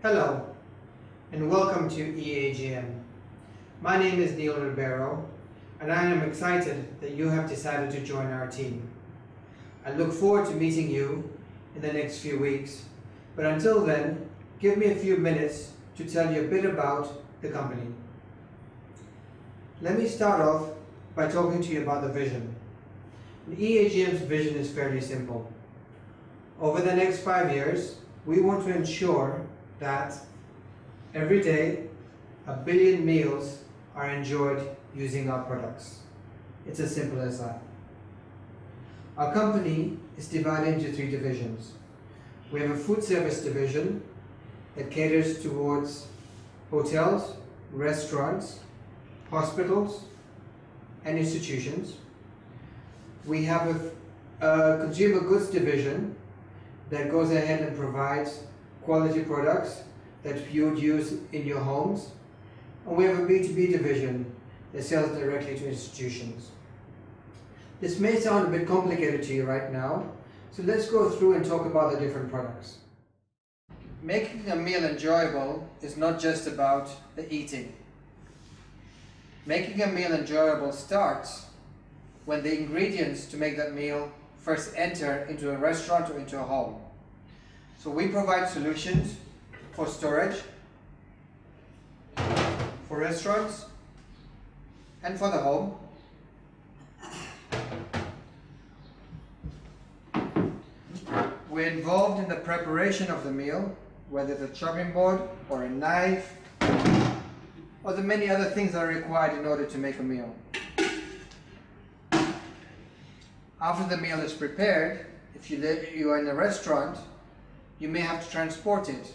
Hello and welcome to EAGM. My name is Neil Ribeiro and I am excited that you have decided to join our team. I look forward to meeting you in the next few weeks, but until then, give me a few minutes to tell you a bit about the company. Let me start off by talking to you about the vision. EAGM's vision is fairly simple. Over the next 5 years, we want to ensure that every day 1 billion meals are enjoyed using our products. It's as simple as that. Our company is divided into 3 divisions. We have a food service division that caters towards hotels, restaurants, hospitals and institutions. We have a consumer goods division that goes ahead and provides quality products that you would use in your homes. And we have a B2B division that sells directly to institutions. This may sound a bit complicated to you right now, so let's go through and talk about the different products. Making a meal enjoyable is not just about the eating. Making a meal enjoyable starts when the ingredients to make that meal first enter into a restaurant or into a home. So we provide solutions for storage, for restaurants, and for the home. We're involved in the preparation of the meal, whether it's a chopping board or a knife, or the many other things that are required in order to make a meal. After the meal is prepared, if you are in a restaurant, you may have to transport it.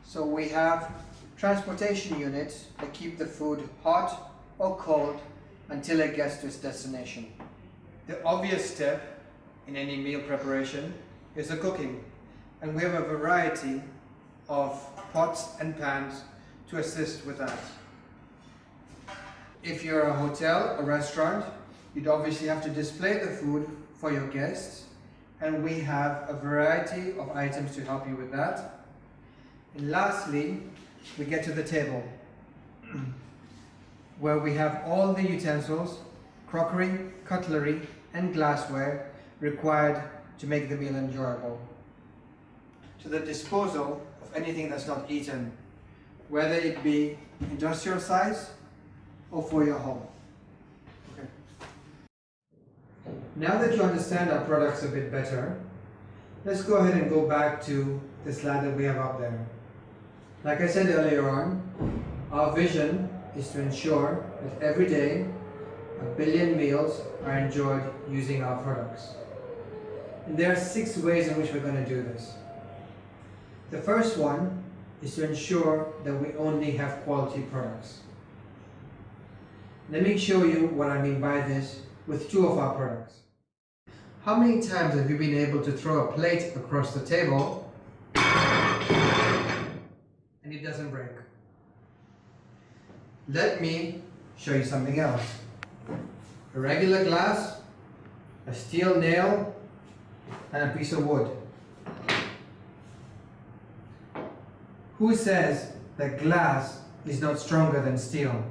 So we have transportation units that keep the food hot or cold until it gets to its destination. The obvious step in any meal preparation is the cooking, and we have a variety of pots and pans to assist with that. If you're a hotel or restaurant, you'd obviously have to display the food for your guests, and we have a variety of items to help you with that. And lastly, we get to the table where we have all the utensils, crockery, cutlery and glassware required to make the meal enjoyable. To the disposal of anything that's not eaten, whether it be industrial size or for your home. Okay. Now that you understand our products a bit better, let's go ahead and go back to the slide that we have up there. Like I said earlier on, our vision is to ensure that every day 1 billion meals are enjoyed using our products. And there are 6 ways in which we're going to do this. The first one is to ensure that we only have quality products. Let me show you what I mean by this with 2 of our products. How many times have you been able to throw a plate across the table and it doesn't break? Let me show you something else. A regular glass, a steel nail, and a piece of wood. Who says that glass is not stronger than steel?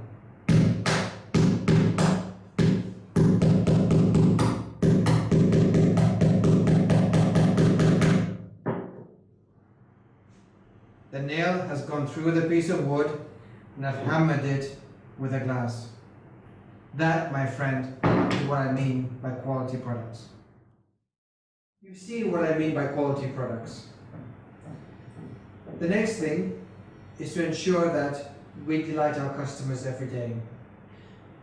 The nail has gone through the piece of wood and I've hammered it with a glass. That, my friend, is what I mean by quality products. You've seen what I mean by quality products. The next thing is to ensure that we delight our customers every day.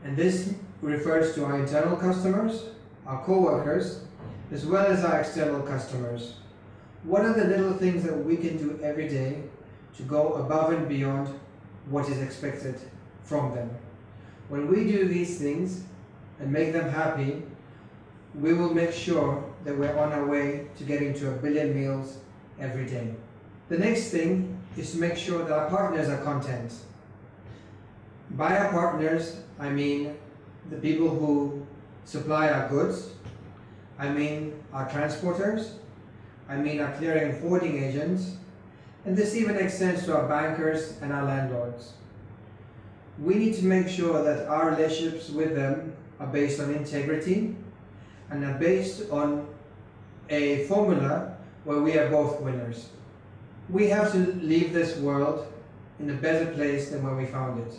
And this refers to our internal customers, our co-workers, as well as our external customers. What are the little things that we can do every day to go above and beyond what is expected from them? When we do these things and make them happy, we will make sure that we're on our way to getting to 1 billion meals every day. The next thing is to make sure that our partners are content. By our partners, I mean the people who supply our goods, I mean our transporters, I mean our clearing and forwarding agents, And this even extends to our bankers and our landlords. We need to make sure that our relationships with them are based on integrity and are based on a formula where we are both winners. We have to leave this world in a better place than when we found it.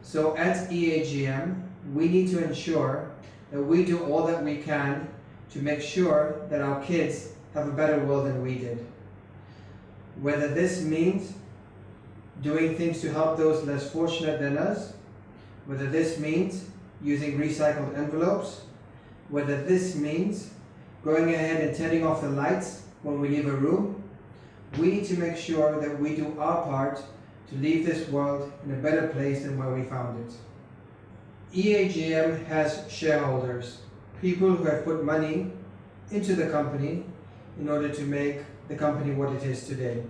So at EAGM, we need to ensure that we do all that we can to make sure that our kids have a better world than we did. Whether this means doing things to help those less fortunate than us, whether this means using recycled envelopes, whether this means going ahead and turning off the lights when we leave a room, we need to make sure that we do our part to leave this world in a better place than where we found it. EAGM has shareholders, people who have put money into the company in order to make the company what it is today.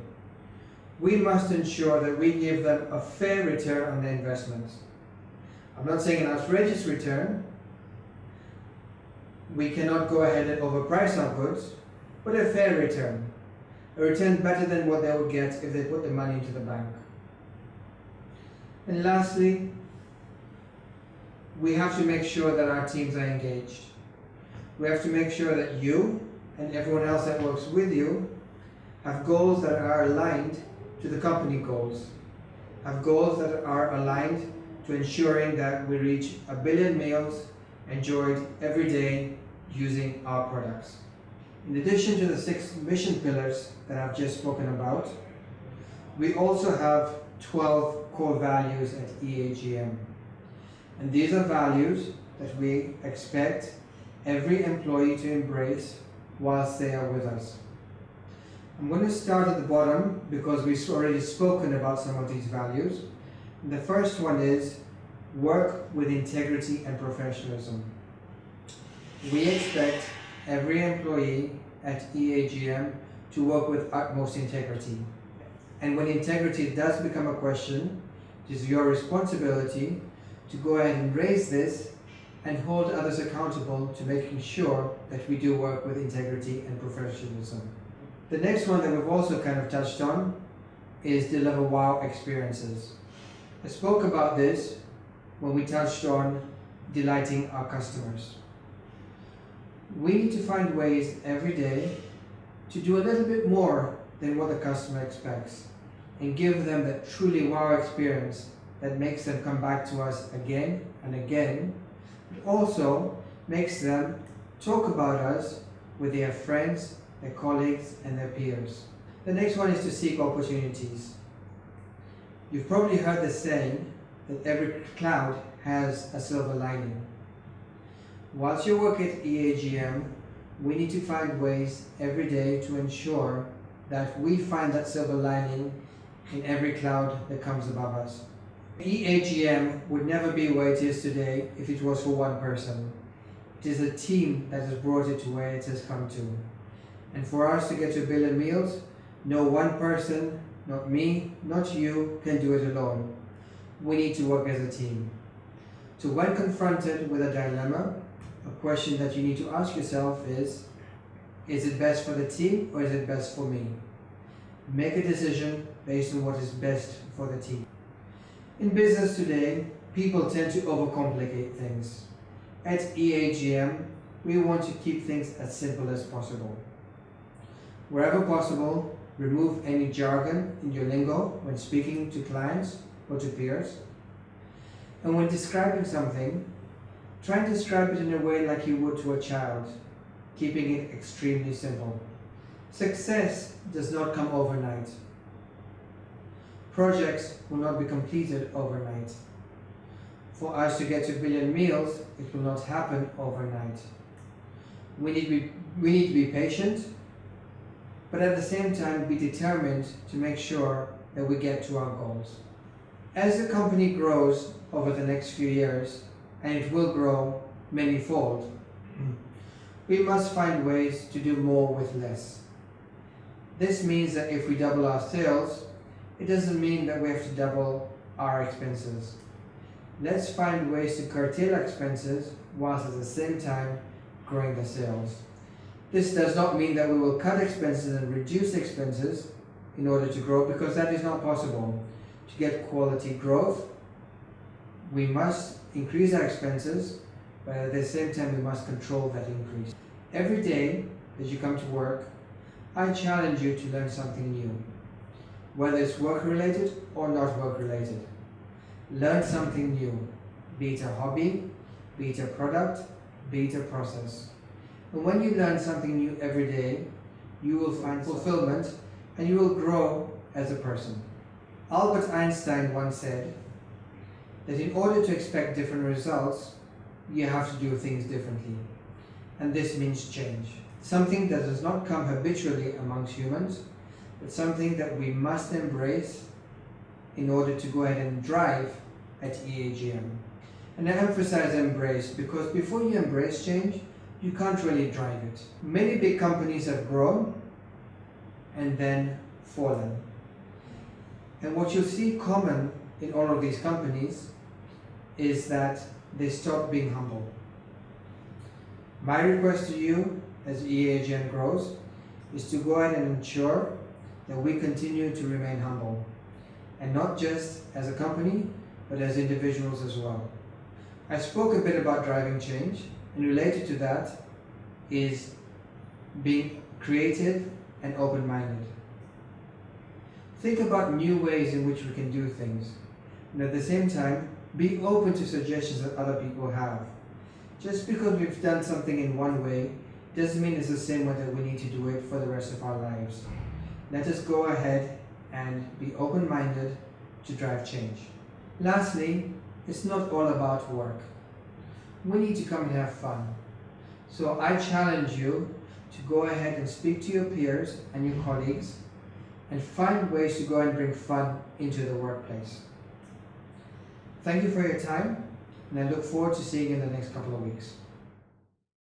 We must ensure that we give them a fair return on their investments. I'm not saying an outrageous return. We cannot go ahead and overprice our goods, but a fair return. A return better than what they would get if they put the money into the bank. And lastly, we have to make sure that our teams are engaged. We have to make sure that you and everyone else that works with you have goals that are aligned to the company goals, have goals that are aligned to ensuring that we reach 1 billion meals enjoyed every day using our products. In addition to the 6 mission pillars that I've just spoken about, we also have 12 core values at EAGM. And these are values that we expect every employee to embrace whilst they are with us. I'm going to start at the bottom because we've already spoken about some of these values. And the first one is work with integrity and professionalism. We expect every employee at EAGM to work with utmost integrity. And when integrity does become a question, it is your responsibility to go ahead and raise this and hold others accountable to making sure that we do work with integrity and professionalism. The next one that we've also kind of touched on is deliver wow experiences. I spoke about this when we touched on delighting our customers. We need to find ways every day to do a little bit more than what the customer expects and give them that truly wow experience that makes them come back to us again and again, but also makes them talk about us with their friends, their colleagues and their peers. The next one is to seek opportunities. You've probably heard the saying that every cloud has a silver lining. Whilst you work at EAGM, we need to find ways every day to ensure that we find that silver lining in every cloud that comes above us. EAGM would never be where it is today if it was for one person. It is a team that has brought it to where it has come to. And for us to get to 1 billion meals, no one person, not me, not you, can do it alone. We need to work as a team. So when confronted with a dilemma, a question that you need to ask yourself is it best for the team or is it best for me? Make a decision based on what is best for the team. In business today, people tend to overcomplicate things. At EAGM, we want to keep things as simple as possible. Wherever possible, remove any jargon in your lingo when speaking to clients or to peers. And when describing something, try and describe it in a way like you would to a child, keeping it extremely simple. Success does not come overnight. Projects will not be completed overnight. For us to get to 1 billion meals, it will not happen overnight. We need to be patient, but at the same time be determined to make sure that we get to our goals. As the company grows over the next few years, and it will grow many-fold, we must find ways to do more with less. This means that if we double our sales, it doesn't mean that we have to double our expenses. Let's find ways to curtail expenses whilst at the same time growing the sales. This does not mean that we will cut expenses and reduce expenses, in order to grow, because that is not possible. To get quality growth, we must increase our expenses, but at the same time we must control that increase. Every day that you come to work, I challenge you to learn something new. Whether it's work related or not work related. Learn something new, be it a hobby, be it a product, be it a process. And when you learn something new every day, you will find fulfillment and you will grow as a person. Albert Einstein once said that in order to expect different results, you have to do things differently. And this means change. Something that does not come habitually amongst humans, but something that we must embrace in order to go ahead and drive at EAGM. And I emphasize embrace because before you embrace change, you can't really drive it. Many big companies have grown and then fallen. And what you'll see common in all of these companies is that they stop being humble. My request to you as EAGM grows is to go ahead and ensure that we continue to remain humble, and not just as a company but as individuals as well. I spoke a bit about driving change, and related to that is being creative and open-minded. Think about new ways in which we can do things, and at the same time be open to suggestions that other people have. Just because we've done something in one way doesn't mean it's the same way that we need to do it for the rest of our lives. Let us go ahead and be open-minded to drive change. Lastly, it's not all about work. We need to come and have fun. So I challenge you to go ahead and speak to your peers and your colleagues and find ways to go and bring fun into the workplace. Thank you for your time, and I look forward to seeing you in the next couple of weeks.